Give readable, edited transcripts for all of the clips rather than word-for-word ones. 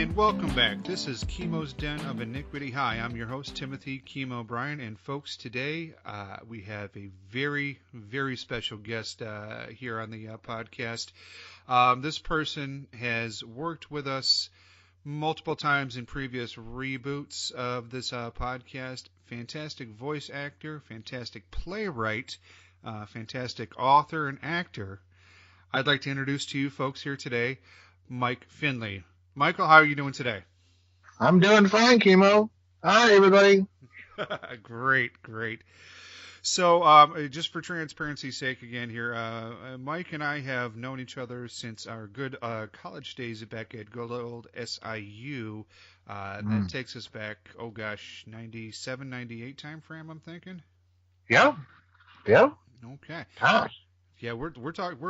And welcome back. This is Chemo's Den of Iniquity. Hi, I'm your host, Timothy Chemo Bryan. And folks, today we have a very, very special guest here on the podcast. This person has worked with us multiple times in previous reboots of this podcast. Fantastic voice actor, fantastic playwright, fantastic author and actor. I'd like to introduce to you folks here today, Mike Finlay. Michael, how are you doing today? I'm doing fine, Chemo. Hi, everybody. Great. So, just for transparency's sake again here, Mike and I have known each other since our good college days back at good old SIU. That takes us back, 97, 98 time frame, I'm thinking? Yeah. Okay. Gosh. Yeah, we're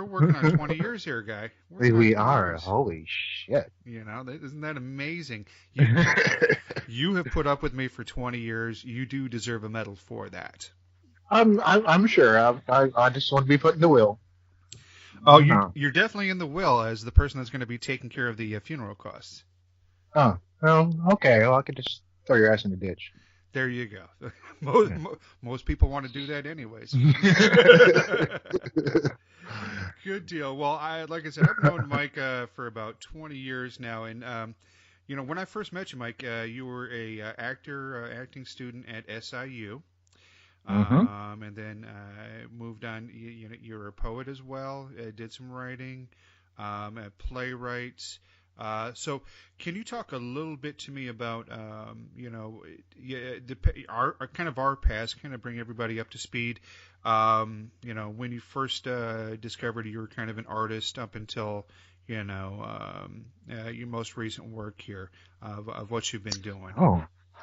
working on 20 years here, guy. We are. Years. Holy shit. You know, isn't that amazing? You have put up with me for 20 years. You do deserve a medal for that. I'm sure. I just want to be put in the will. Oh, you're definitely in the will as the person that's going to be taking care of the funeral costs. Oh, well, okay. Well, I could just throw your ass in the ditch. There you go. Most people want to do that anyways. Good deal. Well, like I said, I've known Mike for about 20 years now, and when I first met you, Mike, you were a acting student at SIU, and then moved on. You're a poet as well. Did some writing, a playwright. So can you talk a little bit to me about, our past, kind of bring everybody up to speed. When you first discovered you were kind of an artist up until, your most recent work here of what you've been doing.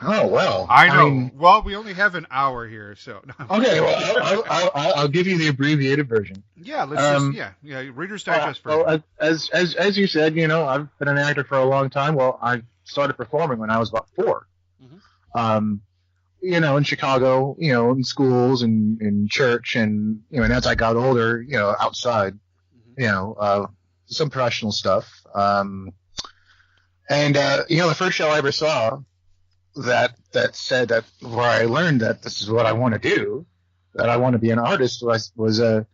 Oh, well. I know. Well, we only have an hour here, so. Okay, well, I'll give you the abbreviated version. Yeah, let's Reader's Digest version. Well, as you said, I've been an actor for a long time. Well, I started performing when I was about 4. Mm-hmm. In Chicago, in schools and in church, and as I got older, outside, some professional stuff. The first show I ever saw that said that where I learned that this is what I want to do, that I want to be an artist, was I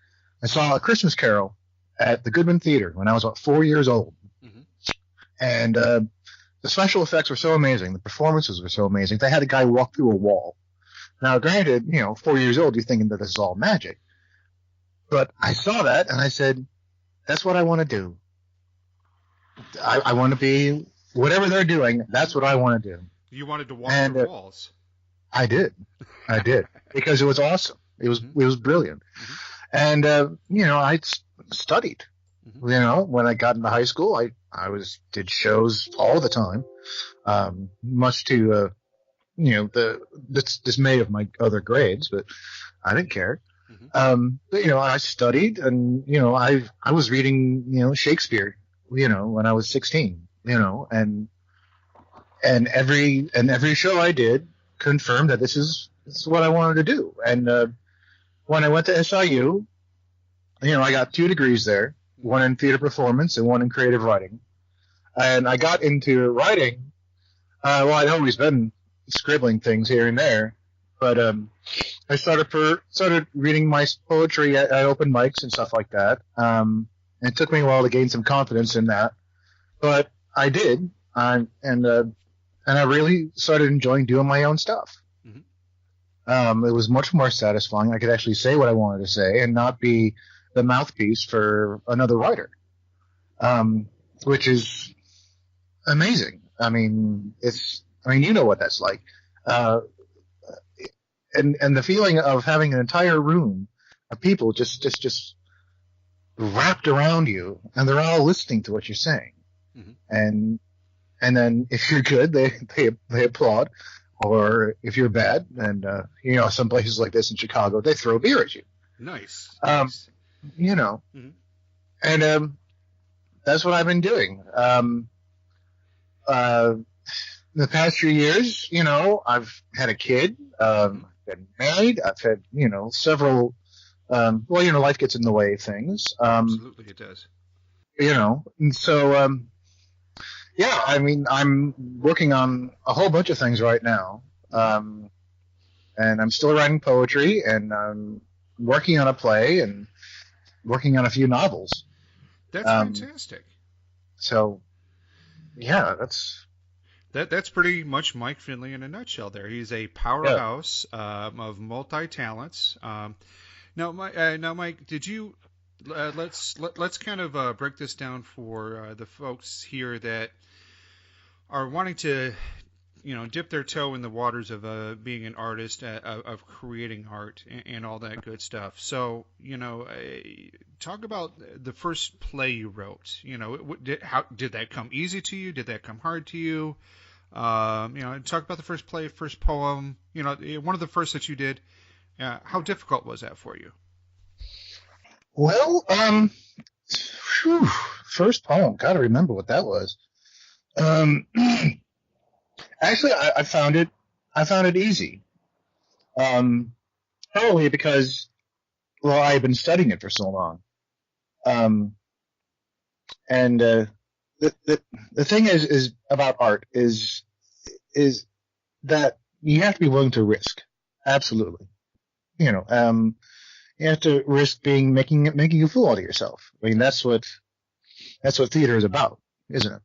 saw A Christmas Carol at the Goodman Theater when I was about 4 years old. Mm-hmm. And the special effects were so amazing. The performances were so amazing. They had a guy walk through a wall. Now, granted, 4 years old, you're thinking that this is all magic. But I saw that, and I said, that's what I want to do. I want to be whatever they're doing. That's what I want to do. You wanted to walk through walls. I did, because it was awesome. It was brilliant, mm-hmm. And I studied. Mm-hmm. When I got into high school, I did shows all the time, much to the dismay of my other grades, but I didn't care. Mm-hmm. But I studied, and I was reading Shakespeare, when I was 16, and every show I did confirmed that this is what I wanted to do. And when I went to SIU, I got 2 degrees there, one in theater performance and one in creative writing. And I got into writing. I'd always been scribbling things here and there, but I started reading my poetry at open mics and stuff like that. It took me a while to gain some confidence in that, but I did. And I really started enjoying doing my own stuff. Mm-hmm. It was much more satisfying. I could actually say what I wanted to say and not be the mouthpiece for another writer, which is amazing. I mean, you know what that's like. And the feeling of having an entire room of people just wrapped around you, and they're all listening to what you're saying. Mm-hmm. And then if you're good, they applaud, or if you're bad, and some places like this in Chicago, they throw beer at you. Nice. Mm-hmm. And that's what I've been doing. The past few years, I've had a kid, been married, I've had several. Life gets in the way of things. Absolutely, it does. And so. Yeah, I mean, I'm working on a whole bunch of things right now. And I'm still writing poetry, and I'm working on a play, and working on a few novels. That's fantastic. So, yeah, That's pretty much Mike Finlay in a nutshell. There, he's a powerhouse of multi talents. Now, Mike, did you? Let's kind of break this down for the folks here that are wanting to, dip their toe in the waters of being an artist, of creating art, and all that good stuff. So, talk about the first play you wrote. How did that come easy to you? Did that come hard to you? Talk about the first play, first poem. One of the first that you did. How difficult was that for you? Well, first poem. Gotta remember what that was. Actually, I found it easy. Probably because, well, I had been studying it for so long. And the thing is about art is that you have to be willing to risk. Absolutely. You have to risk making a fool out of yourself. I mean, that's what theater is about, isn't it?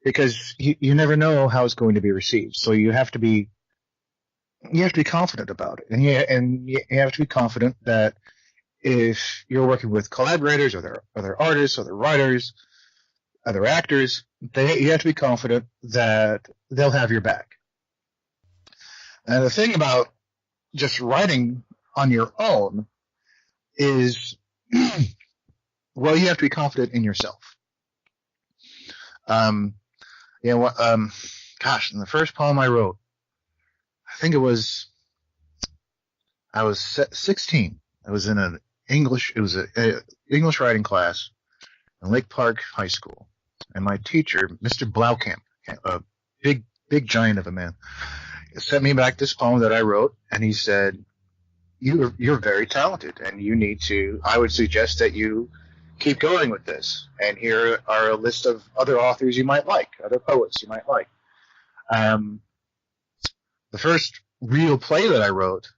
Because you never know how it's going to be received. So you have to be confident about it. And you have to be confident that if you're working with collaborators or other artists, other writers, other actors, you have to be confident that they'll have your back. And the thing about just writing on your own is, well, you have to be confident in yourself. In the first poem I wrote, I was 16. I was in an English English writing class in Lake Park High School. And my teacher, Mr. Blaukamp, a big giant of a man, sent me back this poem that I wrote, and he said, you're very talented, and I would suggest that you keep going with this. And here are a list of other authors you might like, other poets you might like. The first real play that I wrote,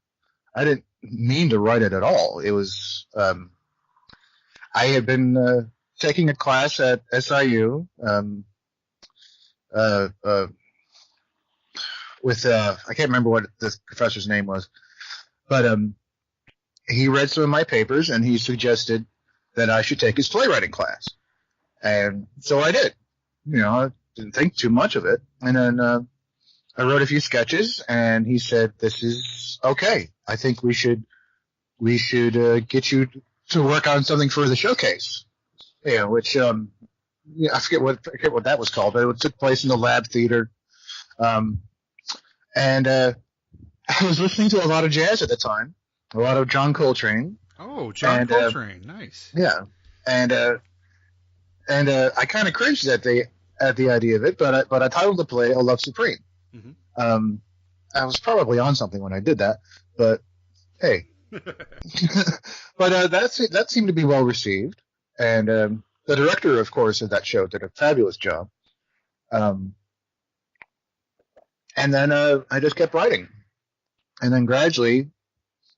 I didn't mean to write it at all. It was, I had been taking a class at SIU, with I can't remember what the professor's name was, but he read some of my papers and he suggested that I should take his playwriting class, and so I did. I didn't think too much of it, and then I wrote a few sketches, and he said, "This is okay. I think we should get you to work on something for the showcase." Which I forget what that was called, but it took place in the Lab Theater. And I was listening to a lot of jazz at the time, a lot of John Coltrane. Oh, John Coltrane, nice. Yeah, and I kind of cringed at the idea of it, but I titled the play "A Love Supreme." Mm-hmm. I was probably on something when I did that, but hey. But that seemed to be well received, and the director, of course, of that show did a fabulous job. And then I just kept writing, and then gradually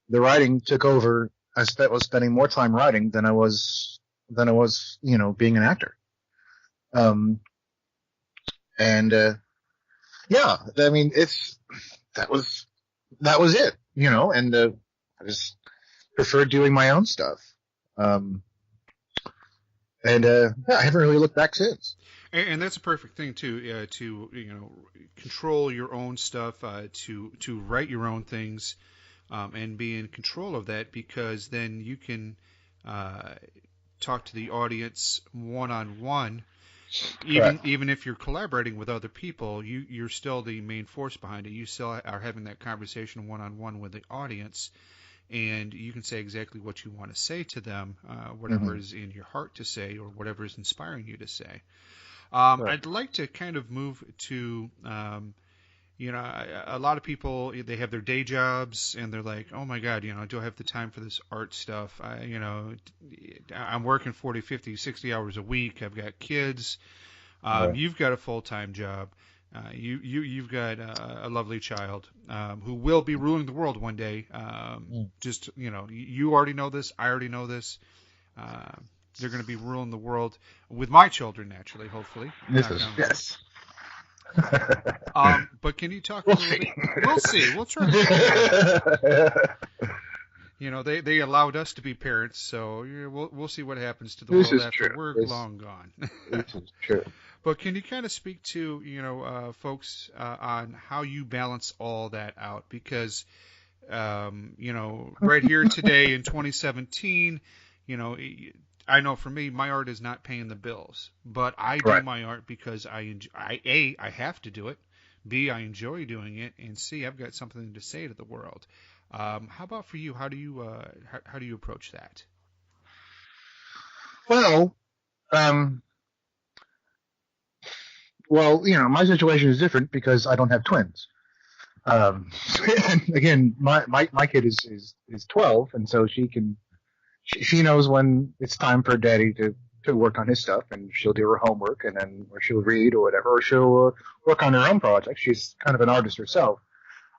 the writing took over. I was spending more time writing than I was being an actor. Yeah, I mean, that was it, and I just preferred doing my own stuff. Yeah, I haven't really looked back since. And that's a perfect thing to control your own stuff, to write your own things, and be in control of that, because then you can talk to the audience one-on-one. Even if you're collaborating with other people, you're still the main force behind it. You still are having that conversation one-on-one with the audience, and you can say exactly what you want to say to them, whatever is in your heart to say, or whatever is inspiring you to say. I'd like to kind of move to a lot of people, they have their day jobs and they're like, oh my God, do I have the time for this art stuff? I'm working 40, 50, 60 hours a week. I've got kids. Right. You've got a full-time job. You've got a lovely child who will be ruling the world one day. Just, you already know this. I already know this. They're going to be ruling the world with my children, naturally, hopefully. Yes. But can you talk a little bit? We'll see. We'll try to. They allowed us to be parents, so we'll see what happens to the world after we're long gone. This is true. But can you kind of speak to, folks on how you balance all that out? Because, right here today in 2017, I know for me, my art is not paying the bills, but I do my art because I have to do it. B, I enjoy doing it, and C, I've got something to say to the world. How about for you? How do you approach that? Well, my situation is different because I don't have twins. And again, my kid is 12, and so she knows when it's time for daddy to work on his stuff, and she'll do her homework, or she'll read or whatever, or she'll work on her own project. She's kind of an artist herself.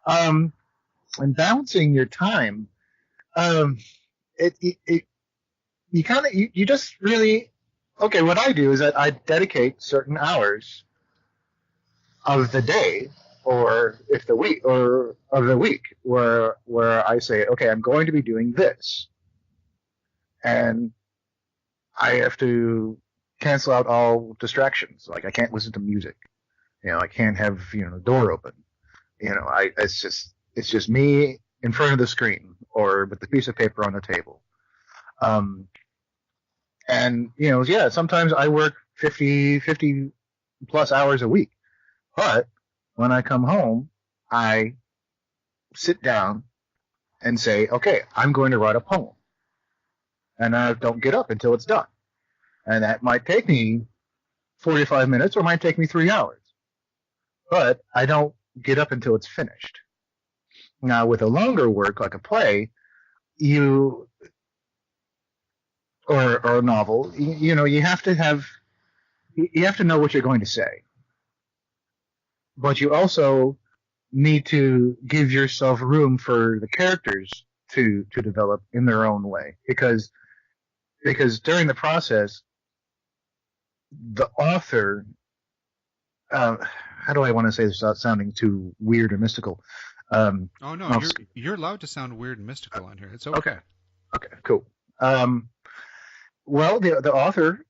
And balancing your time, you just really, okay, what I do is that I dedicate certain hours of the day or of the week where I say, okay, I'm going to be doing this. And I have to cancel out all distractions. Like I can't listen to music. I can't have, the door open. It's just me in front of the screen or with the piece of paper on the table. Sometimes I work 50 plus hours a week. But when I come home, I sit down and say, okay, I'm going to write a poem. And I don't get up until it's done. And that might take me 45 minutes or might take me 3 hours. But I don't get up until it's finished. Now, with a longer work like a play, or a novel, you have to know what you're going to say. But you also need to give yourself room for the characters to develop in their own way. Because during the process, the author, how do I want to say this without sounding too weird or mystical? You're allowed to sound weird and mystical on here. It's okay. Okay, cool. The author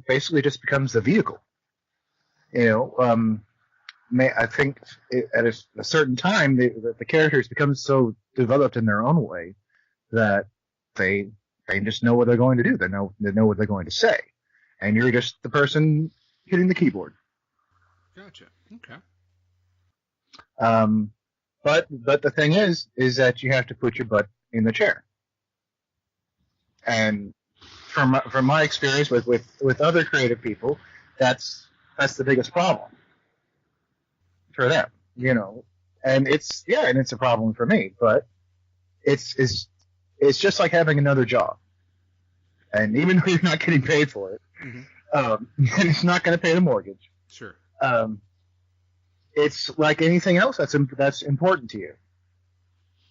basically just becomes the vehicle. I think at a certain time, the characters become so developed in their own way that they just know what they're going to do. They know what they're going to say, and you're just the person hitting the keyboard. Gotcha. Okay. But the thing is that you have to put your butt in the chair. And from my experience with other creative people, that's the biggest problem for them, and it's a problem for me, but it's just like having another job. And even though you're not getting paid for it, and it's not going to pay the mortgage. Sure. It's like anything else that's important to you.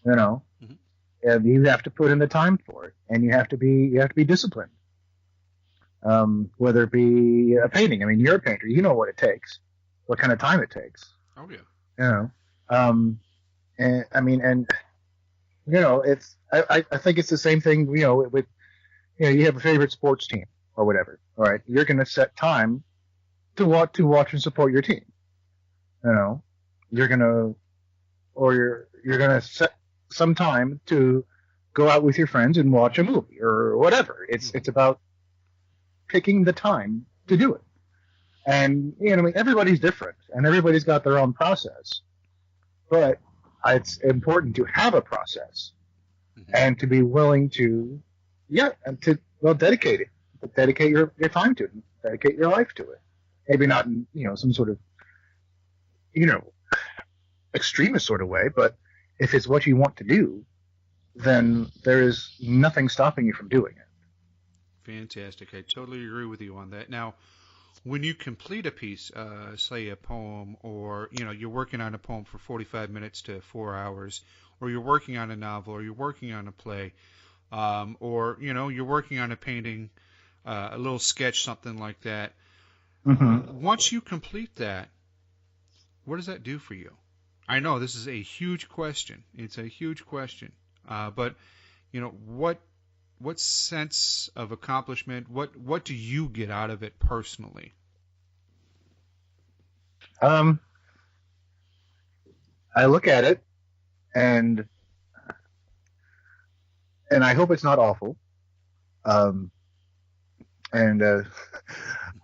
And you have to put in the time for it, and you have to be disciplined. Whether it be a painting, you're a painter, you know what it takes, what kind of time it takes. Oh yeah. It's I think it's the same thing. With you have a favorite sports team or whatever. All right, you're going to set time to watch and support your team. You're gonna set some time to go out with your friends and watch a movie or whatever. It's about picking the time to do it. And everybody's different, and everybody's got their own process. But it's important to have a process, and to be willing to, dedicate it. Dedicate your time to it. Dedicate your life to it. Maybe not in some sort of extremist sort of way, but if it's what you want to do, then there is nothing stopping you from doing it. Fantastic. I totally agree with you on that. Now, when you complete a piece, say a poem, or you're working on a poem for 45 minutes to 4 hours, or you're working on a novel, or you're working on a play, or you're working on a painting, a little sketch, something like that. Mm-hmm. Once you complete that, what does that do for you? I know this is a huge question. It's a huge question. But what sense of accomplishment, what do you get out of it personally? I look at it and I hope it's not awful. And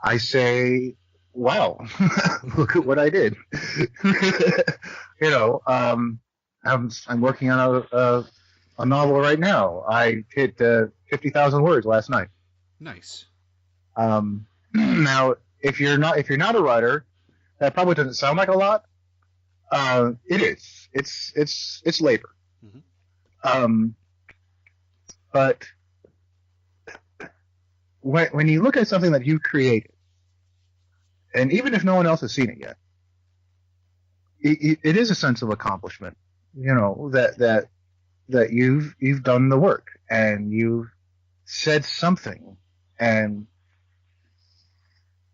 I say, wow, look at what I did. I'm working on a novel right now. I hit 50,000 words last night. Nice. Now, if you're not a writer, that probably doesn't sound like a lot. It is. It's labor. Mm-hmm. But when you look at something that you created, and even if no one else has seen it yet, it is a sense of accomplishment. That you've done the work and you've said something, and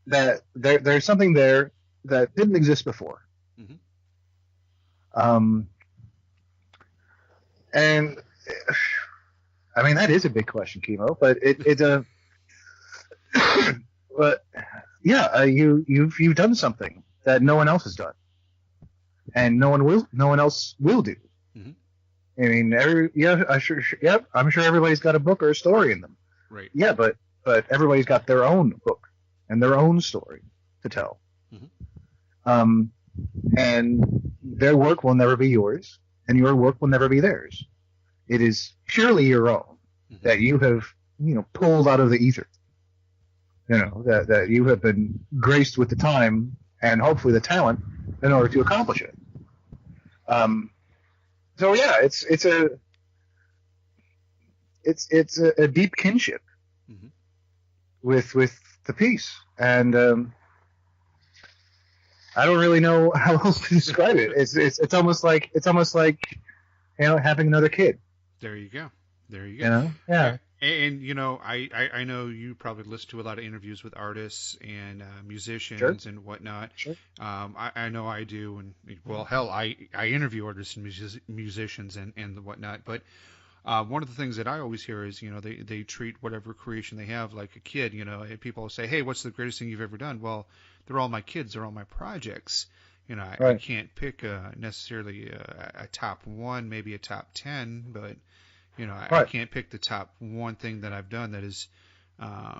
that there's something there that didn't exist before. Mm-hmm. And I mean, that is a big question, Chemo, but but yeah, you've done something that no one else has done, and no one else will do. Mm-hmm. I mean, I'm sure everybody's got a book or a story in them. Right. Yeah, but everybody's got their own book and their own story to tell. Mm-hmm. And their work will never be yours, and your work will never be theirs. It is purely your own, mm-hmm. that you have, pulled out of the ether. That you have been graced with the time and hopefully the talent in order to accomplish it. So yeah, it's a deep kinship, mm-hmm. with the piece, and I don't really know how else to describe it. It's almost like having another kid. There you go. Yeah. And I know you probably listen to a lot of interviews with artists and musicians, sure. and whatnot. Sure. I know I do, and well, hell, I interview artists and musicians and the whatnot. But one of the things that I always hear is, they treat whatever creation they have like a kid. And people say, "Hey, what's the greatest thing you've ever done?" Well, they're all my kids. They're all my projects. Right. I can't pick necessarily a top one, maybe a top 10, but right. I can't pick the top one thing that I've done that is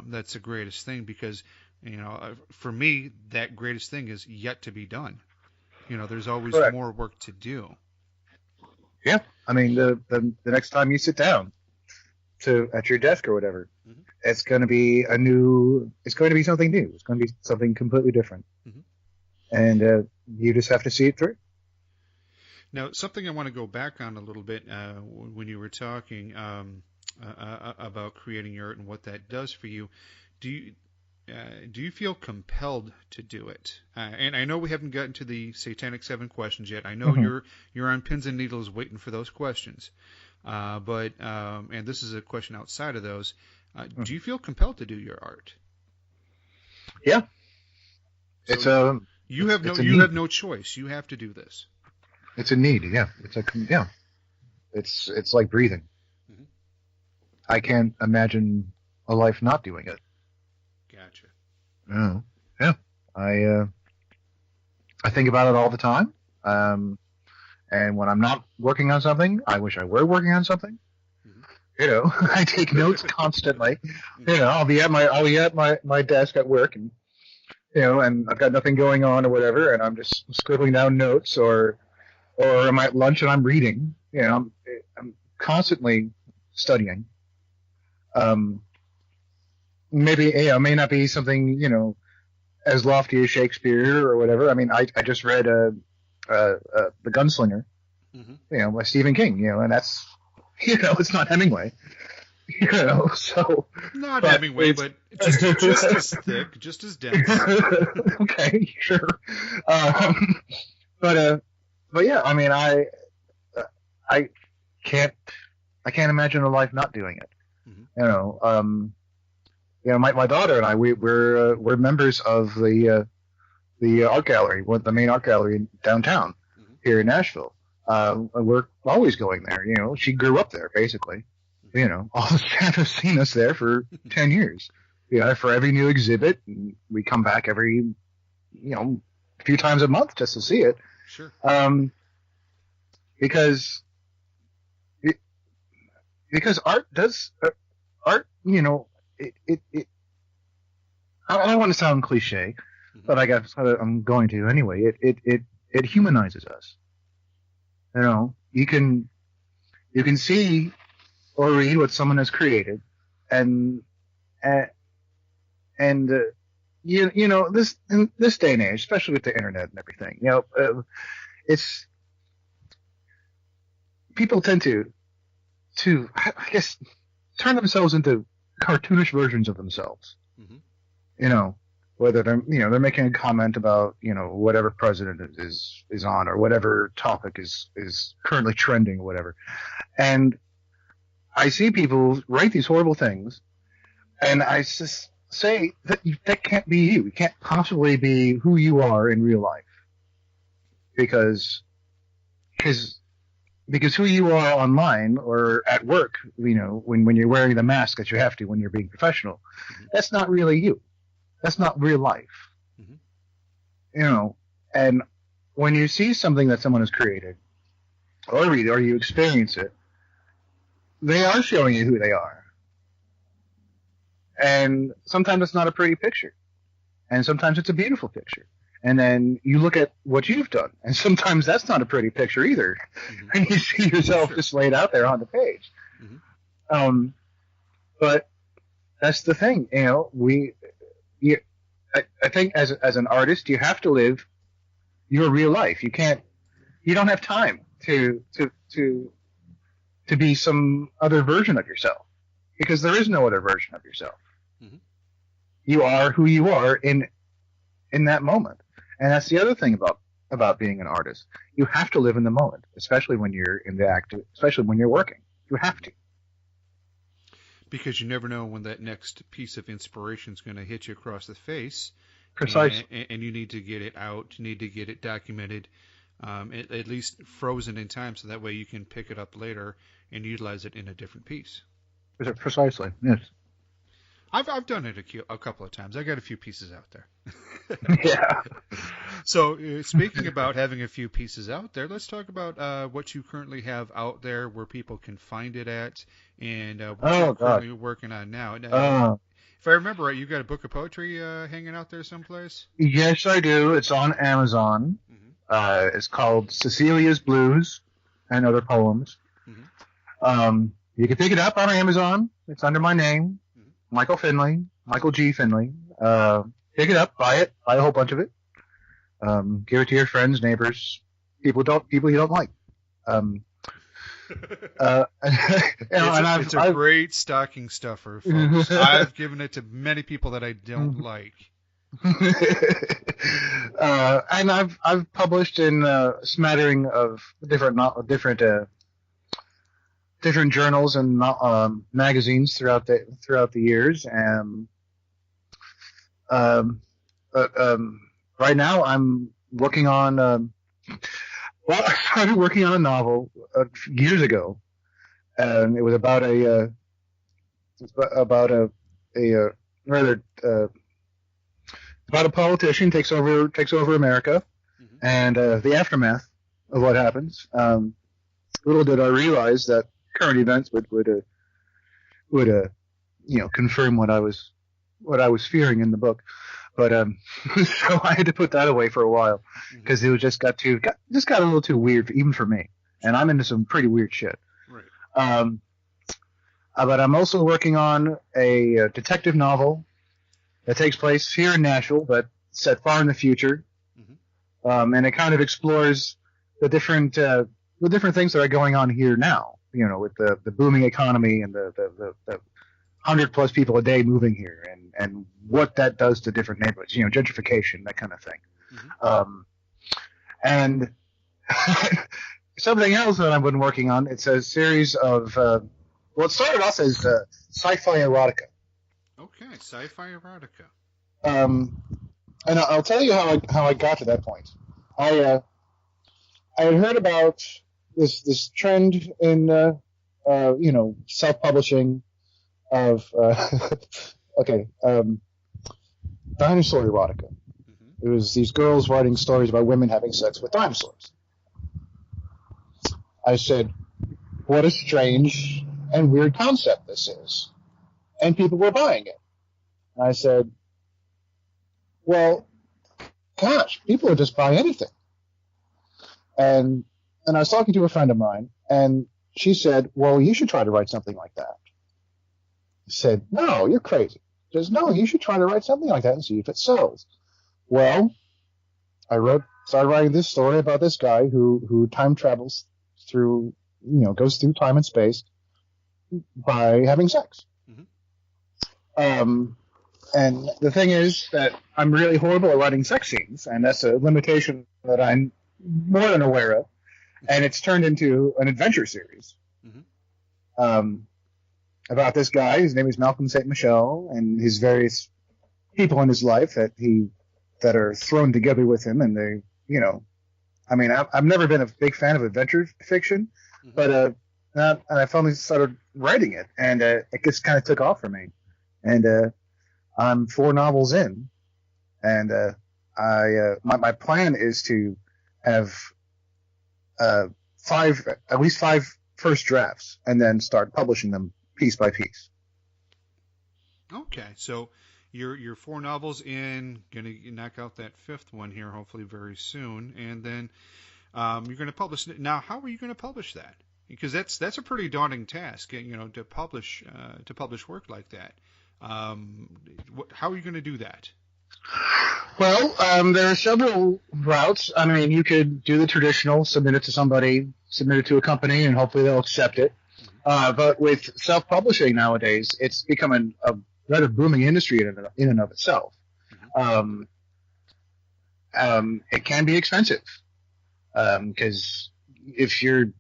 that's the greatest thing, because for me, that greatest thing is yet to be done. There's always Correct. more work to do. Yeah, I mean, the next time you sit down at your desk or whatever, mm-hmm. it's going to be something new. It's going to be something completely different, mm-hmm. and you just have to see it through. Now, something I want to go back on a little bit when you were talking about creating your art and what that does for you. Do you feel compelled to do it? And I know we haven't gotten to the Satanic 7 questions yet. I know mm-hmm. you're on pins and needles waiting for those questions. But and this is a question outside of those. Mm-hmm. Do you feel compelled to do your art? Yeah. So you have no choice. You have to do this. It's a need, yeah. It's like breathing. Mm-hmm. I can't imagine a life not doing it. Gotcha. Oh, yeah. I think about it all the time. And when I'm not working on something, I wish I were working on something. Mm-hmm. I take notes constantly. Mm-hmm. I'll be at my desk at work, and and I've got nothing going on or whatever, and I'm just scribbling down notes, or I'm at lunch and I'm reading. I'm constantly studying. Maybe it may not be something as lofty as Shakespeare or whatever. I mean, I just read The Gunslinger, by Stephen King, and that's, it's not Hemingway, so. Not Hemingway, but just as thick, just as dense. Okay, sure. But yeah, I mean, I can't imagine a life not doing it. My daughter and I, we're members of the art gallery, the main art gallery downtown here in Nashville. We're always going there. She grew up there basically. All the staff have seen us there for 10 years. For every new exhibit, we come back every, a few times a month just to see it. Sure. Because art does, I don't want to sound cliche, but I guess I'm going to anyway. It humanizes us. You can see or read what someone has created, and this in this day and age, especially with the internet and everything, it's people tend to I guess turn themselves into cartoonish versions of themselves. Whether they're making a comment about whatever president is on, or whatever topic is currently trending or whatever, and I see people write these horrible things, and I just say that can't be you. It can't possibly be who you are in real life, because who you are online or at work, when you're wearing the mask that you have to when you're being professional, that's not really you. That's not real life. And when you see something that someone has created, or read, or you experience it, they are showing you who they are. And sometimes it's not a pretty picture. And sometimes it's a beautiful picture. And then you look at what you've done, and sometimes that's not a pretty picture either. And you see yourself just laid out there on the page. But that's the thing, I think as an artist, you have to live your real life. You don't have time to be some other version of yourself, because there is no other version of yourself. You are who you are in that moment. And that's the other thing about being an artist. You have to live in the moment, especially when you're in the act, especially when you're working. You have to. Because you never know when that next piece of inspiration is going to hit you across the face. Precisely. And you need to get it out. You need to get it documented, at least frozen in time, so that way you can pick it up later and utilize it in a different piece. Precisely, yes. I've done it a couple of times. I got a few pieces out there. Yeah. So speaking about having a few pieces out there, let's talk about what you currently have out there, where people can find it at, and what you're currently working on now. If I remember right, you've got a book of poetry hanging out there someplace? Yes, I do. It's on Amazon. It's called Cecilia's Blues and Other Poems. You can pick it up on Amazon. It's under my name, Michael Finlay, Michael G. Finlay. Pick it up, buy it, buy a whole bunch of it. Give it to your friends, neighbors, people you don't like. It's a great stocking stuffer, folks. I've given it to many people that I don't like. And I've published in a smattering of different journals and magazines throughout the years. Right now I'm working on. I started working on a novel years ago, and it was about a politician takes over America, and the aftermath of what happens. Little did I realize that current events would confirm what I was fearing in the book. But so I had to put that away for a while because it just got a little too weird even for me, and I'm into some pretty weird shit. Right. But I'm also working on a detective novel that takes place here in Nashville, but set far in the future. And it kind of explores the different things that are going on here now, with the booming economy and the 100+ people a day moving here, and what that does to different neighborhoods, gentrification, that kind of thing. Mm-hmm. And something else that I've been working on, it's a series of, it started off as sci-fi erotica. Okay, sci-fi erotica. And I'll tell you how I got to that point. I had heard about this trend in self-publishing of dinosaur erotica. Mm-hmm. It was these girls writing stories about women having sex with dinosaurs. I said, what a strange and weird concept this is. And people were buying it. And I said, well, gosh, people will just buy anything. And I was talking to a friend of mine, and she said, well, you should try to write something like that. I said, no, you're crazy. She says, no, you should try to write something like that and see if it sells. Well, I started writing this story about this guy who time travels through, goes through time and space by having sex. Mm-hmm. And the thing is that I'm really horrible at writing sex scenes, and that's a limitation that I'm more than aware of. And it's turned into an adventure series. Mm-hmm. About this guy. His name is Malcolm St. Michel, and his various people in his life that are thrown together with him. And they, I've never been a big fan of adventure fiction, mm-hmm. but I finally started writing it, and it just kind of took off for me. And I'm 4 novels in, and my plan is to have at least 5 first drafts, and then start publishing them piece by piece. Okay, so you're 4 novels in, gonna knock out that 5th one here hopefully very soon, and then you're going to publish it. Now, how are you going to publish that? Because that's a pretty daunting task, to publish work like that. How are you going to do that? Well, there are several routes. I mean, you could do the traditional, submit it to somebody, submit it to a company, and hopefully they'll accept it. But with self-publishing nowadays, it's becoming a rather booming industry in and of itself. It can be expensive, because if you're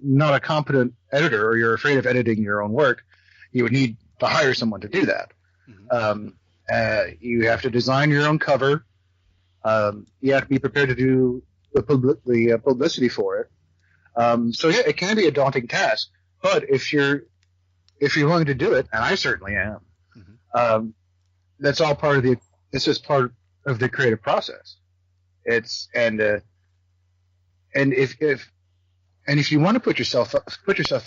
not a competent editor, or you're afraid of editing your own work, you would need to hire someone to do that. Mm-hmm. You have to design your own cover. You have to be prepared to do the publicity for it. So yeah, it can be a daunting task. But if you're willing to do it, and I certainly am, mm-hmm. That's all part of it's just part of the creative process. And if you want to put yourself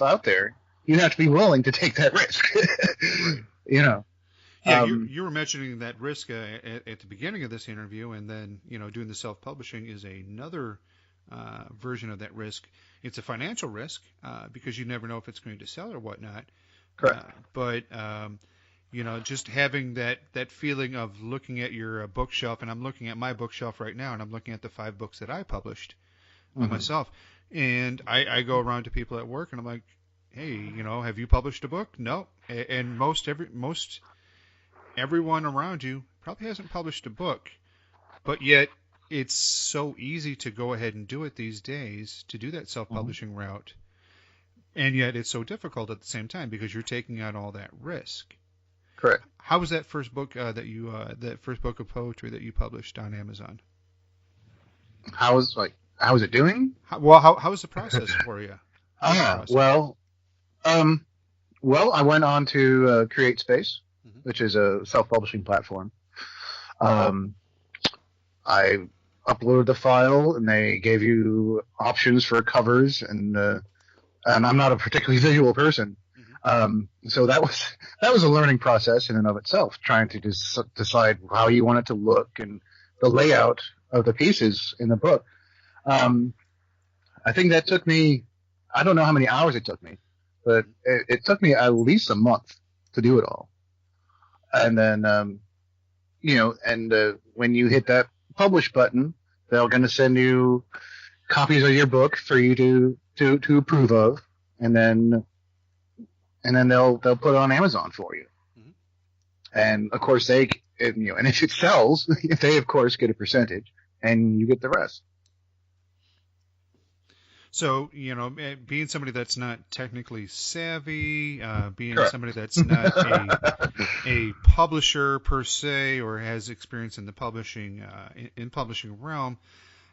out there, you have to be willing to take that risk. Yeah, you were mentioning that risk at the beginning of this interview, and then doing the self-publishing is another version of that risk. It's a financial risk because you never know if it's going to sell or whatnot. Correct. But just having that feeling of looking at your bookshelf, and I'm looking at my bookshelf right now, and I'm looking at the 5 books that I published mm-hmm. myself, and I go around to people at work, and I'm like, hey, have you published a book? No. And most everyone around you probably hasn't published a book, but yet it's so easy to go ahead and do it these days, to do that self-publishing mm-hmm. route, and yet it's so difficult at the same time because you're taking on all that risk. Correct. How was that first book that first book of poetry that you published on Amazon? How was it doing? How was the process for you? Well, I went on to CreateSpace, mm-hmm. which is a self-publishing platform. I uploaded the file, and they gave you options for covers, and I'm not a particularly visual person, mm-hmm. So that was a learning process in and of itself, trying to decide how you want it to look and the layout of the pieces in the book. I think that took me, I don't know how many hours it took me, but it took me at least a month to do it all. And then, when you hit that publish button, They're going to send you copies of your book for you to approve of, and then they'll put it on Amazon for you. Mhm. And of course and if it sells, they of course get a percentage, and you get the rest. So, being somebody that's not technically savvy, being Correct. somebody that's not a publisher per se, or has experience in the publishing realm,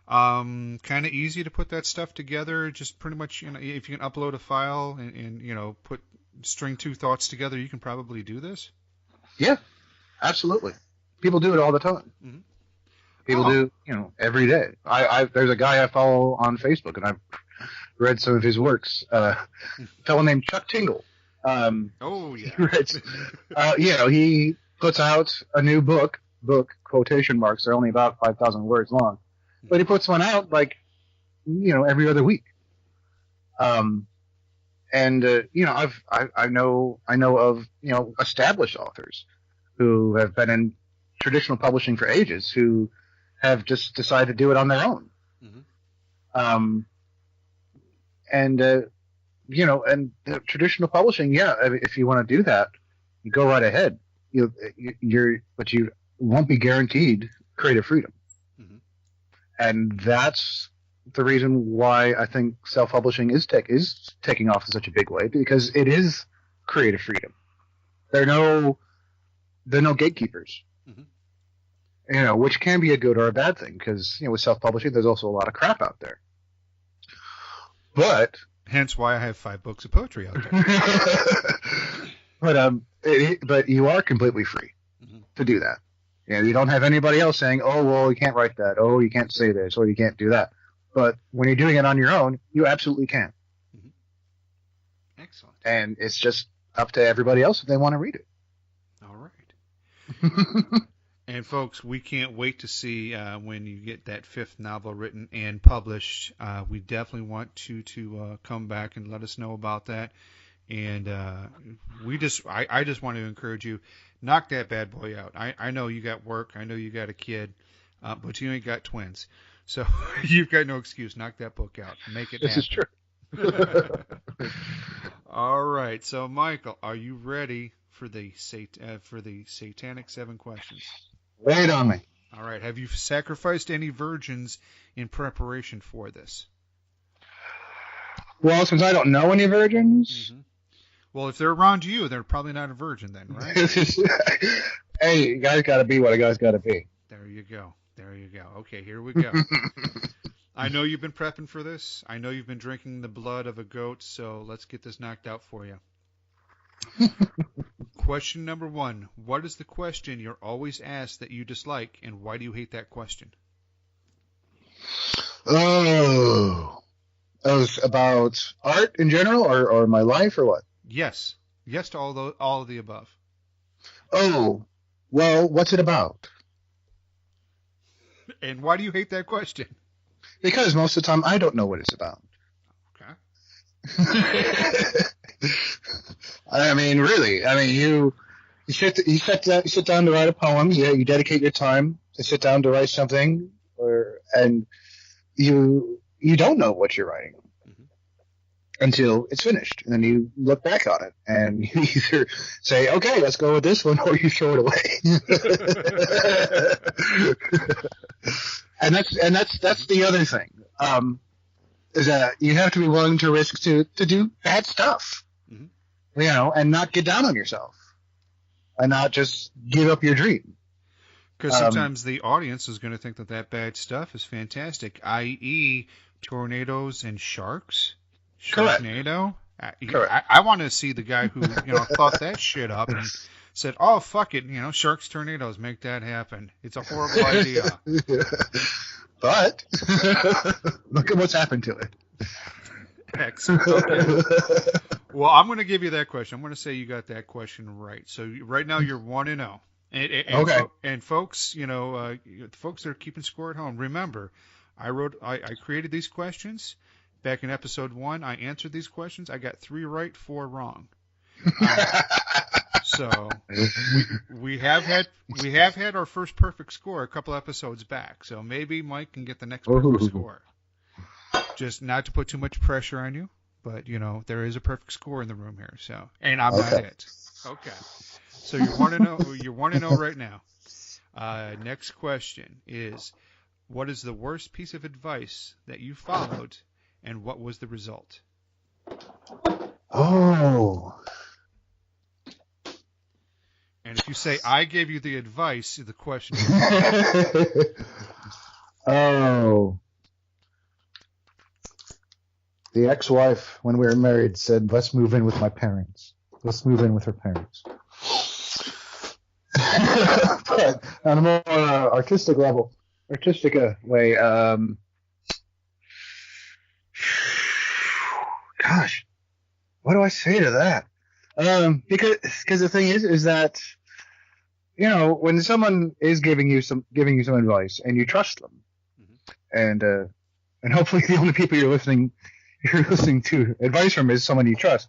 kind of easy to put that stuff together. Just pretty much, if you can upload a file and put string two thoughts together, you can probably do this. Yeah, absolutely. People do it all the time. Mm-hmm. People do, every day. There's a guy I follow on Facebook, and I've read some of his works. A fellow named Chuck Tingle. Oh yeah. He puts out a new book quotation marks. They're only about 5,000 words long, but he puts one out every other week. I know of established authors who have been in traditional publishing for ages who have just decided to do it on their own. Mm-hmm. And the traditional publishing, if you want to do that, you go right ahead. But you won't be guaranteed creative freedom. Mm-hmm. And that's the reason why I think self-publishing is taking off in such a big way, because it is creative freedom. There are no gatekeepers. Mm-hmm. Which can be a good or a bad thing, because with self-publishing, there's also a lot of crap out there. But hence why I have 5 books of poetry out there. But you are completely free mm-hmm. to do that. You don't have anybody else saying, "Oh, well, you can't write that. Oh, you can't say this. Or you can't do that." But when you're doing it on your own, you absolutely can. Mm-hmm. Excellent. And it's just up to everybody else if they want to read it. All right. And folks, we can't wait to see when you get that 5th novel written and published. We definitely want you to come back and let us know about that. And I just want to encourage you, knock that bad boy out. I know you got work. I know you got a kid, but you ain't got twins. So you've got no excuse. Knock that book out. Make it happen. This is true. All right. So, Michael, are you ready for the Satanic 7 questions? Wait on me. All right. Have you sacrificed any virgins in preparation for this? Well, since I don't know any virgins. Mm-hmm. Well, if they're around you, they're probably not a virgin then, right? Hey, you guys got to be what a guy's got to be. There you go. Okay, here we go. I know you've been prepping for this. I know you've been drinking the blood of a goat, so let's get this knocked out for you. Question number 1. What is the question you're always asked that you dislike, and why do you hate that question? Oh. That was about art in general, or my life, or what? Yes. Yes to all of the above. Oh. Well, what's it about? And why do you hate that question? Because most of the time I don't know what it's about. Okay. I mean, really. I mean, you sit down to write a poem. You dedicate your time to sit down to write something, and you don't know what you're writing mm-hmm. until it's finished, and then you look back on it, and you either say, "Okay, let's go with this one," or you throw it away. And that's the other thing. Is that you have to be willing to risk to do bad stuff, mm-hmm. And not get down on yourself, and not just give up your dream. Because sometimes the audience is going to think that bad stuff is fantastic, i.e., tornadoes and sharks. Sharknado. Correct. I want to see the guy who thought that shit up and said, "Oh fuck it, sharks, tornadoes, make that happen. It's a horrible idea." But look at what's happened to it. Excellent. Okay. Well, I'm going to give you that question. I'm going to say you got that question right. So right now you're 1-0. Okay. And folks, the folks that are keeping score at home, remember, I created these questions back in episode 1. I answered these questions. I got 3 right, 4 wrong. So we have had our first perfect score a couple episodes back. So maybe Mike can get the next perfect score. Just not to put too much pressure on you, but there is a perfect score in the room here. So, and I'm not it. Okay. So you're 1-0. You're 1-0 right now. Next question is, what is the worst piece of advice that you followed, and what was the result? Oh. And if you say, I gave you the advice, the question is... Oh. The ex-wife, when we were married, said, let's move in with my parents. Let's move in with her parents. But on a more artistic way, gosh, what do I say to that? Because the thing is that, when someone is giving you some advice and you trust them, and hopefully the only people you're listening to advice from is someone you trust,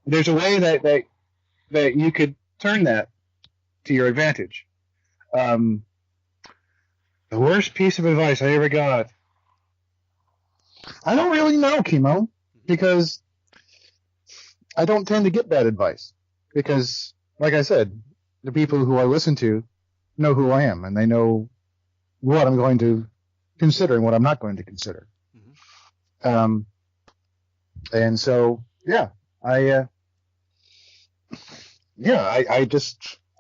there's a way that you could turn that to your advantage. The worst piece of advice I ever got, I don't really know, Chemo, because I don't tend to get bad advice. Because, like I said, the people who I listen to know who I am, and they know what I'm going to consider and what I'm not going to consider. And so, I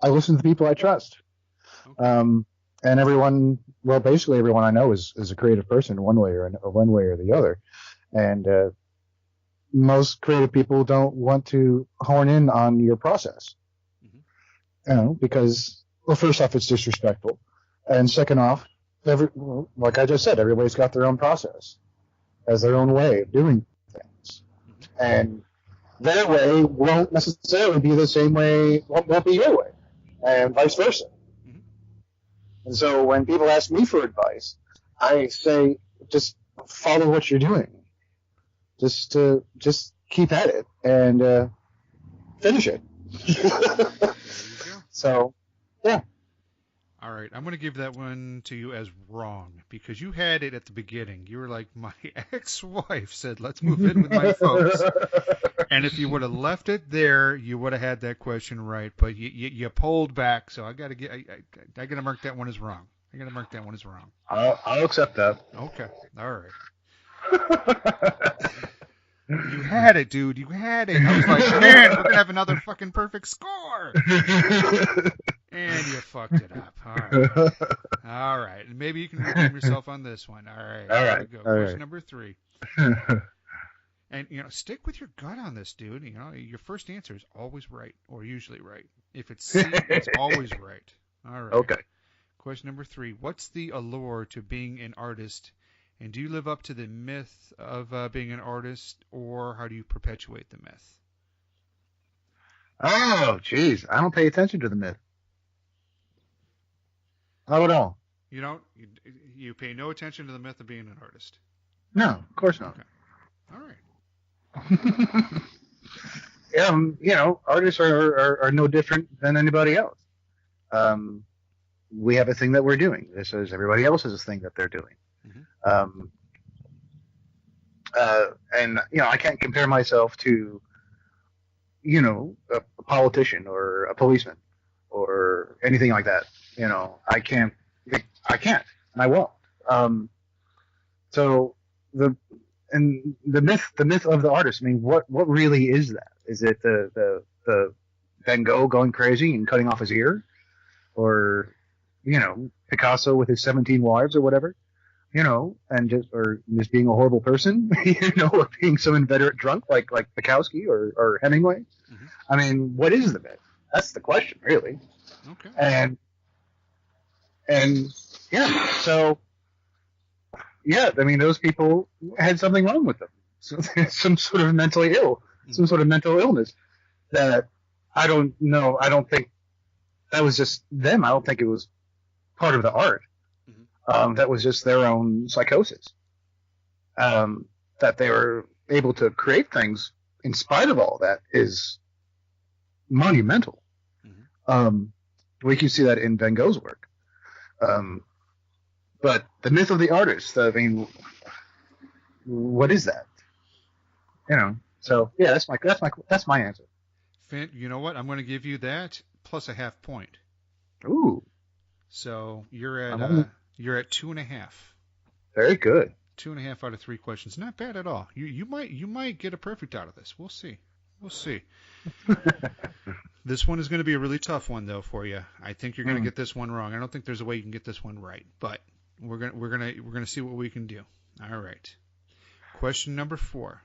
listen to the people I trust. And basically everyone I know is a creative person one way or the other. And most creative people don't want to hone in on your process. Because, well, first off, it's disrespectful. And second off, like I just said, everybody's got their own process, has their own way of doing things. And their way won't necessarily be the same way, won't be your way, and vice versa. And so when people ask me for advice, I say, just follow what you're doing. Just keep at it and finish it. So, yeah. All right, I'm going to give that one to you as wrong, because you had it at the beginning. You were like, my ex-wife said, let's move in with my folks. And if you would have left it there, you would have had that question right. But you pulled back, so I got to mark that one as wrong. I'll accept that. Okay, all right. You had it, dude. You had it. I was like, man, we're going to have another fucking perfect score. And you fucked it up. All right. And maybe you can redeem yourself on this one. All right. Here we go. Question number 3. And, stick with your gut on this, dude. Your first answer is always right, or usually right. If it's C, it's always right. All right. Okay. Question number 3. What's the allure to being an artist? And do you live up to the myth of being an artist, or how do you perpetuate the myth? Oh, jeez. I don't pay attention to the myth. Not at all. You don't? You pay no attention to the myth of being an artist? No, of course not. Okay. All right. Artists are no different than anybody else. We have a thing that we're doing. This is everybody else has a thing that they're doing. And I can't compare myself to, a politician or a policeman or anything like that. I can't, and I won't. So the myth of the artist. I mean, what really is that? Is it the Van Gogh going crazy and cutting off his ear, or Picasso with his 17 wives or whatever? And just being a horrible person, or being some inveterate drunk like Bukowski or Hemingway. I mean, what is the myth? That's the question, really. Okay. And so I mean, those people had something wrong with them, some sort of mentally ill, some sort of mental illness that I don't know. I don't think that was just them. I don't think it was part of the art. That was just their own psychosis. That they were able to create things in spite of all that is monumental. Mm-hmm. We can see that in Van Gogh's work. But the myth of the artist, I mean, what is that? So yeah, that's my answer. Finn, you know what? I'm going to give you that plus a half point. Ooh. So you're at 2.5. Very good. 2.5 out of 3 questions. Not bad at all. You might get a perfect out of this. We'll see. This one is going to be a really tough one though for you. I think you're going to get this one wrong. I don't think there's a way you can get this one right, but we're going to see what we can do. All right. Question number 4.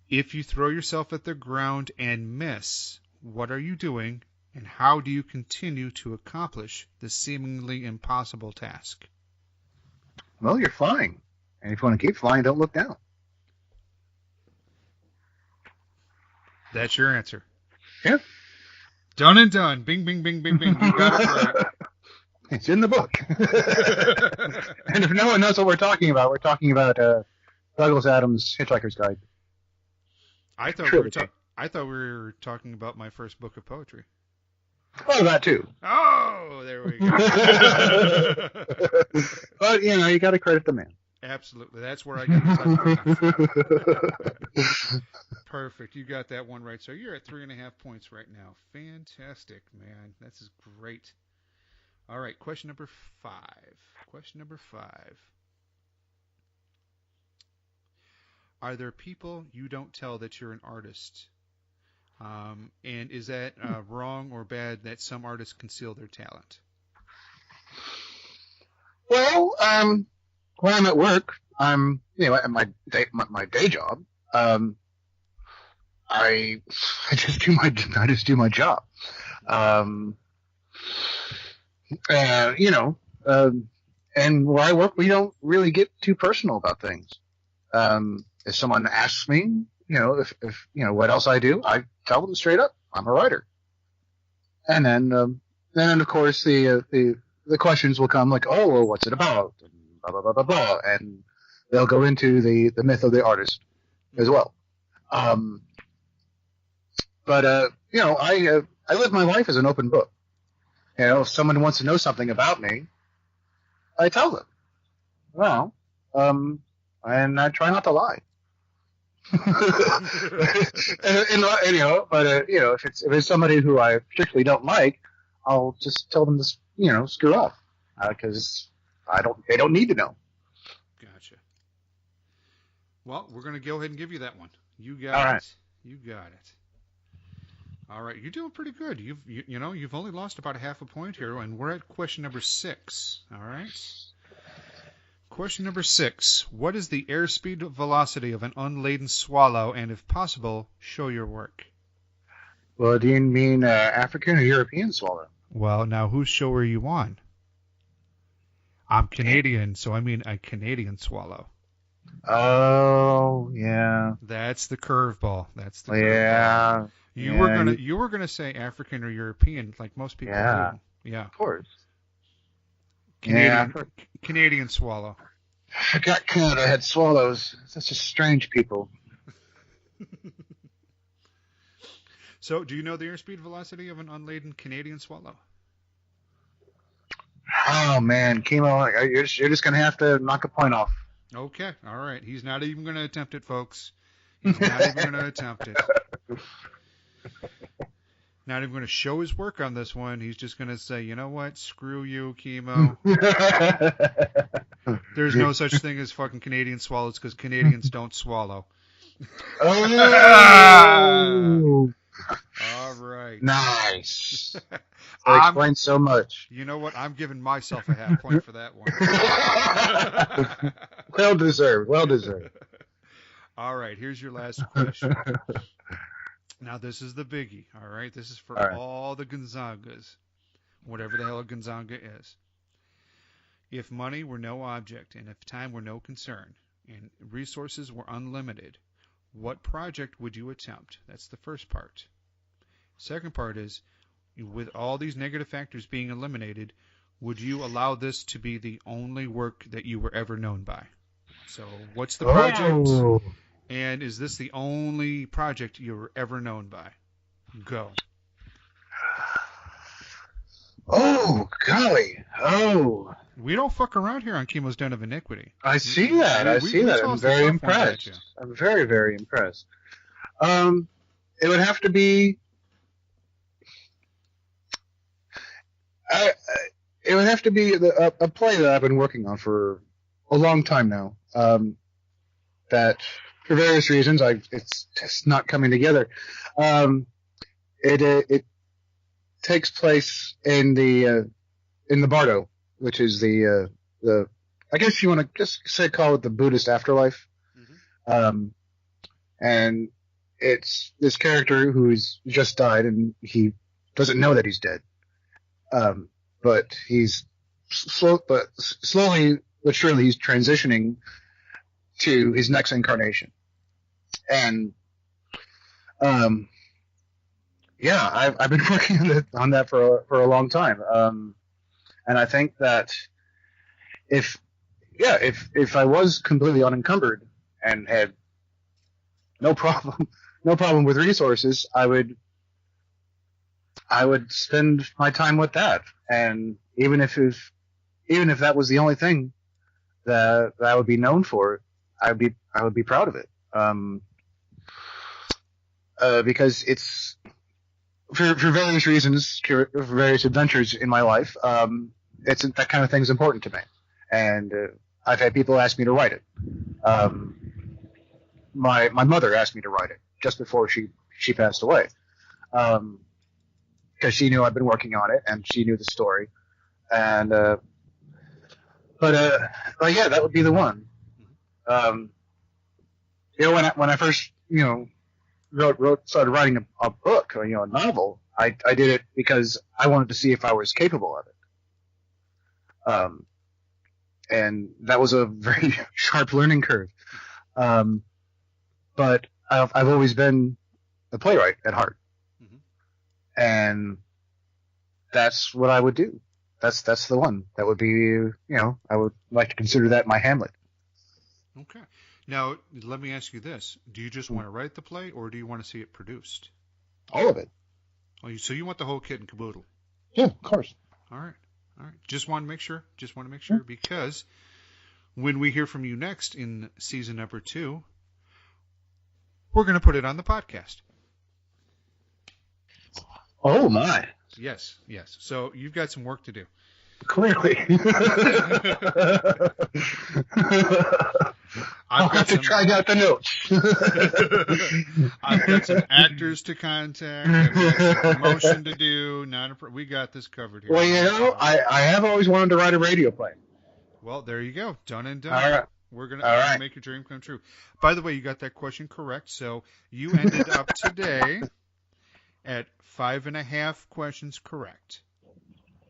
If you throw yourself at the ground and miss, what are you doing, and how do you continue to accomplish the seemingly impossible task? Well, you're flying. And if you want to keep flying, don't look down. That's your answer. Yeah. Done and done. Bing, bing, bing, bing, bing. You got it right. It's in the book. And if no one knows what we're talking about Douglas Adams' Hitchhiker's Guide. I thought we were talking about my first book of poetry. Oh, that too. Oh, there we go. But, you got to credit the man. Absolutely. That's where I get the touch. Perfect. You got that one right. So you're at 3.5 points right now. Fantastic, man. This is great. All right. Question number 5. Are there people you don't tell that you're an artist? And is that wrong or bad that some artists conceal their talent? Well, when I'm at work, I'm at my day job. I just do my job. And where I work, we don't really get too personal about things. If someone asks me, if what else I do, I tell them straight up, I'm a writer. And then of course the questions will come like, oh, well, what's it about? And blah, blah, blah, blah, blah. And they'll go into the myth of the artist as well. But I live my life as an open book. If someone wants to know something about me, I tell them. Well, and I try not to lie. If it's somebody who I particularly don't like, I'll just tell them to, screw off, because they don't need to know. Gotcha. Well, we're going to go ahead and give you that one. You got All it. Right. You got it. All right, you're doing pretty good. You've only lost about a half a point here, and we're at question number 6. All right. Question number 6. What is the airspeed velocity of an unladen swallow, and if possible, show your work? Well, do you mean African or European swallow? Well, now whose show are you on? I'm Canadian, so I mean a Canadian swallow. Oh, yeah. That's the curveball. Yeah. You were gonna say African or European, like most people do. Yeah. Of course. Canadian swallow. I forgot Canada had swallows. Such a strange people. So, do you know the airspeed velocity of an unladen Canadian swallow? Oh man, Chemo, you're just gonna have to knock a point off. Okay, all right. He's not even gonna attempt it, folks. He's not even gonna attempt it. Not even going to show his work on this one. He's just going to say, you know what? Screw you, Chemo. There's no such thing as fucking Canadian swallows because Canadians don't swallow. Oh! All right. Nice. That explains so much. You know what? I'm giving myself a half point for that one. Well deserved. Well deserved. All right. Here's your last question. Now, this is the biggie, all right? This is for all the Gonzagas, whatever the hell a Gonzaga is. If money were no object and if time were no concern and resources were unlimited, what project would you attempt? That's the first part. Second part is, with all these negative factors being eliminated, would you allow this to be the only work that you were ever known by? So, what's the project? Oh. And is this the only project you were ever known by? Go. Oh, golly. Oh. We don't fuck around here on Chemo's Den of Iniquity. I see that. I'm very impressed. I'm very, very impressed. It would have to be... it would have to be a play that I've been working on for a long time now. That, for various reasons, it's just not coming together. It takes place in the Bardo, which is the I guess you want to just call it the Buddhist afterlife. Mm-hmm. And it's this character who's just died and he doesn't know that he's dead. But he's slowly but surely he's transitioning to his next incarnation. And yeah, I've been working on that for a long time. And I think that if I was completely unencumbered and had no problem with resources, I would spend my time with that. And even if that was the only thing that I would be known for, I would be proud of it. Because it's for various reasons, for various adventures in my life, it's that kind of thing is important to me. And I've had people ask me to write it. My mother asked me to write it just before she passed away, because she knew I'd been working on it and she knew the story. And but yeah, that would be the one. When I first started writing a book, a novel, I did it because I wanted to see if I was capable of it. And that was a very sharp learning curve. But I've always been a playwright at heart. Mm-hmm. And that's what I would do. That's the one. That would be, I would like to consider that my Hamlet. Okay. Now, let me ask you this. Do you just want to write the play, or do you want to see it produced? All of it. Oh, so you want the whole kit and caboodle? Yeah, of course. All right. Just want to make sure, because when we hear from you next in season number 2, we're going to put it on the podcast. Oh, my. Yes. So you've got some work to do. Clearly. I'll have to try out the notes. I've got some actors to contact. I've got some promotion to do. We got this covered here. Well, I have always wanted to write a radio play. Well, there you go. Done and done. All right. We're going to make your dream come true. By the way, you got that question correct. So you ended up today at 5.5 questions correct.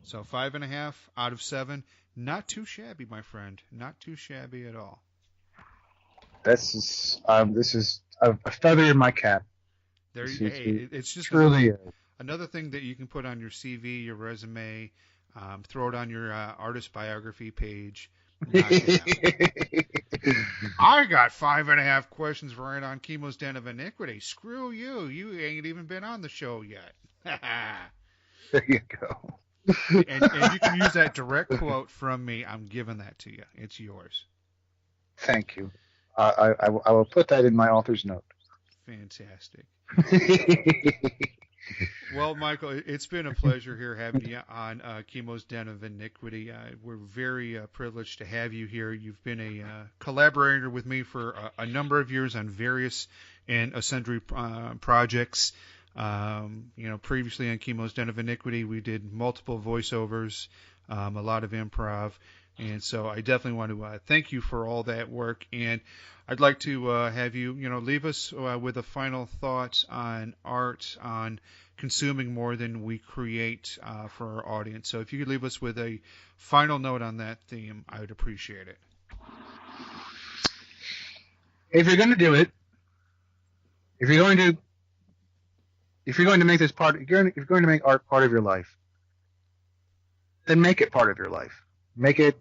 So 5.5 out of 7. Not too shabby, my friend. Not too shabby at all. This is a feather in my cap. It's just truly another thing that you can put on your CV, your resume, throw it on your artist biography page. I got 5.5 questions right on Chemo's Den of Iniquity. Screw you. You ain't even been on the show yet. There you go. and you can use that direct quote from me. I'm giving that to you. It's yours. Thank you. I will put that in my author's note. Fantastic. Well, Michael, it's been a pleasure here having you on Chemo's Den of Iniquity. We're very privileged to have you here. You've been a collaborator with me for a number of years on various and sundry projects. Previously on Chemo's Den of Iniquity, we did multiple voiceovers, a lot of improv. And so I definitely want to thank you for all that work. And I'd like to have you, leave us with a final thought on art, on consuming more than we create for our audience. So if you could leave us with a final note on that theme, I would appreciate it. If you're going to do it, if you're going to make this part, if you're going to make art part of your life, then make it part of your life. Make it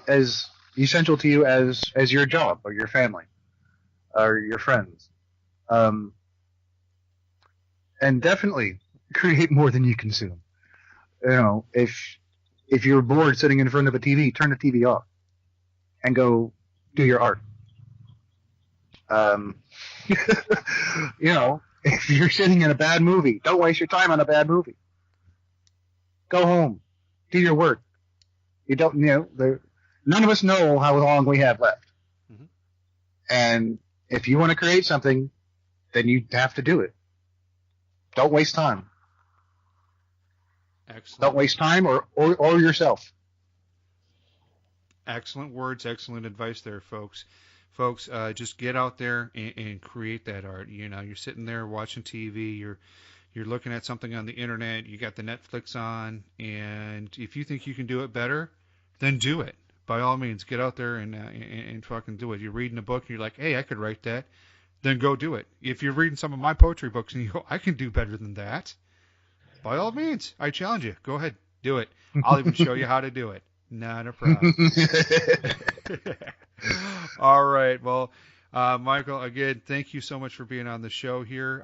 as essential to you as your job or your family or your friends. And definitely create more than you consume. You know, if you're bored sitting in front of a TV, turn the TV off and go do your art. You know, if you're sitting in a bad movie, don't waste your time on a bad movie. Go home, do your work. You don't, you know, none of us know how long we have left. Mm-hmm. And if you want to create something, then you have to do it. Don't waste time. Excellent. Don't waste time or yourself. Excellent words, excellent advice there, folks. Folks, just get out there and create that art. You know, you're sitting there watching TV, you're looking at something on the internet, you got the Netflix on, and if you think you can do it better, then do it. By all means, get out there and fucking do it. You're reading a book and you're like, hey, I could write that. Then go do it. If you're reading some of my poetry books and you go, I can do better than that, by all means, I challenge you. Go ahead, do it. I'll even show you how to do it. Not a problem. All right. Well, Michael, again, thank you so much for being on the show here.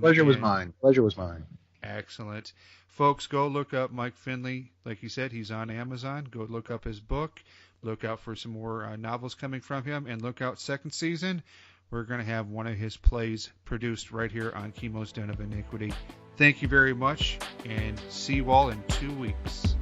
Pleasure was mine. Pleasure was mine. Excellent. Folks, go look up Mike Finlay. Like you said, he's on Amazon. Go look up his book. Look out for some more novels coming from him. And look out second season. We're going to have one of his plays produced right here on Chemo's Den of Iniquity. Thank you very much, and see you all in 2 weeks.